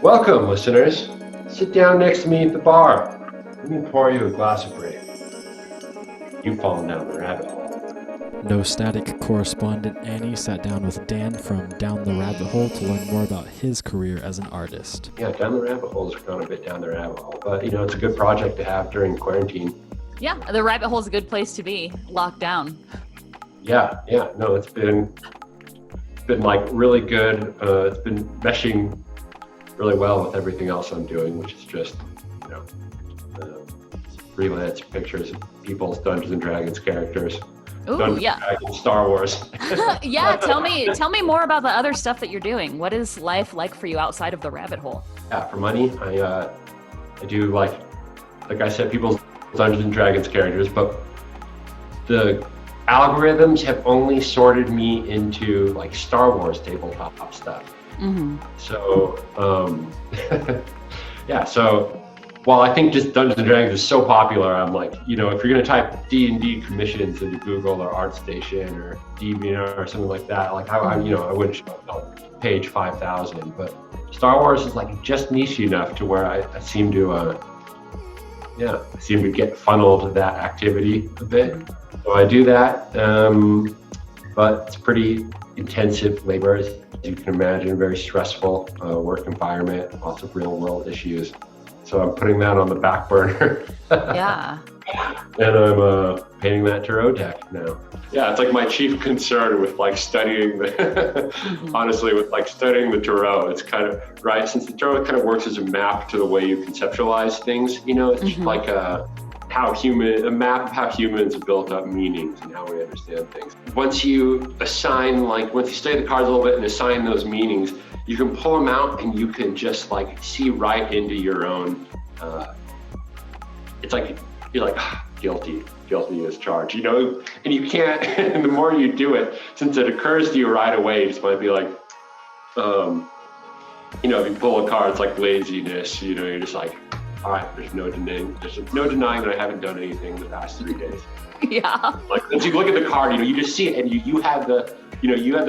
Welcome, listeners. Sit down next to me at the bar. Let me pour you a glass of brandy. You've fallen down the rabbit hole. No Static correspondent Annie sat down with Dan from Down the Rabbit Hole to learn more about his career as an artist. Yeah, down the rabbit hole's gone a bit down the rabbit hole, but it's a good project to have during quarantine. Yeah, the rabbit hole's a good place to be, locked down. Yeah. No, it's been like really good. It's been meshing really well with everything else I'm doing, which is just freelance pictures of people's Dungeons and Dragons characters. Ooh, Dungeons yeah. and Dragons, Star Wars. Yeah, tell me more about the other stuff that you're doing. What is life like for you outside of the rabbit hole? Yeah, for money, I do like I said, people's Dungeons and Dragons characters, but the algorithms have only sorted me into like Star Wars tabletop stuff. Mm-hmm. So, yeah. So, while I think just Dungeons and Dragons is so popular, I'm like, if you're gonna type D&D commissions into Google or ArtStation or Deviant or something like that, like I wouldn't show up on page 5,000. But Star Wars is like just niche enough to where I seem to, get funneled to that activity a bit. So I do that, but it's pretty intensive labor, as you can imagine, very stressful work environment, lots of real world issues. So I'm putting that on the back burner. Yeah. And I'm painting that tarot deck now. Yeah, it's like my chief concern with like studying the, honestly, with like studying the tarot. It's kind of, right, since the tarot kind of works as a map to the way you conceptualize things, it's just like a map of how humans build up meanings and how we understand things. Once you study the cards a little bit and assign those meanings, you can pull them out and you can just like see right into your own, it's like, you're like, guilty as charged, and you can't, and the more you do it, since it occurs to you right away, it just might be like, if you pull a card, it's like laziness, you're just like, all right, there's no denying that I haven't done anything the past 3 days. Yeah. Like once you look at the card, you just see it and you have the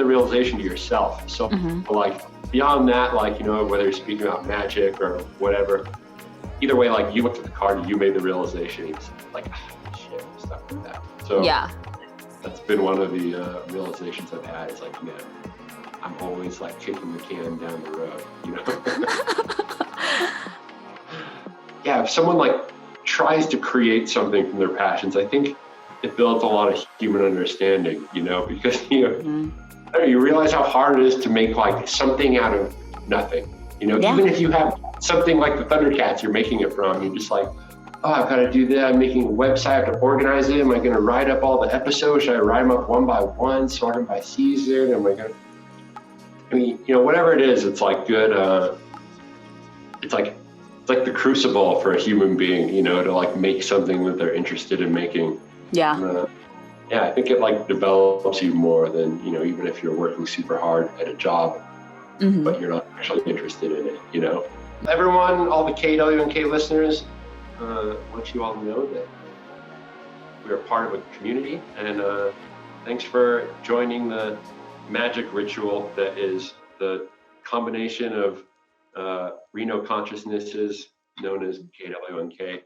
realization to yourself. So like beyond that, like, whether you're speaking about magic or whatever, either way, like you looked at the card, you made the realization, it's like, shit, stuff like that. So yeah, that's been one of the realizations I've had. It's like, man, I'm always like kicking the can down the road, Yeah, if someone like tries to create something from their passions, I think it builds a lot of human understanding, because you realize how hard it is to make like something out of nothing. Even if you have something like the Thundercats you're making it from, you're just like, oh, I've got to do that. I'm making a website, I have to organize it. Am I going to write up all the episodes? Should I write them up one by one, sort them by season? Whatever it is, it's like good. It's like the crucible for a human being, to like make something that they're interested in making. Yeah. I think it like develops you more than, even if you're working super hard at a job, but you're not actually interested in it, Everyone, all the KWNK listeners, I want you all to know that we are part of a community, and thanks for joining the magic ritual that is the combination of Reno consciousnesses known as KWNK.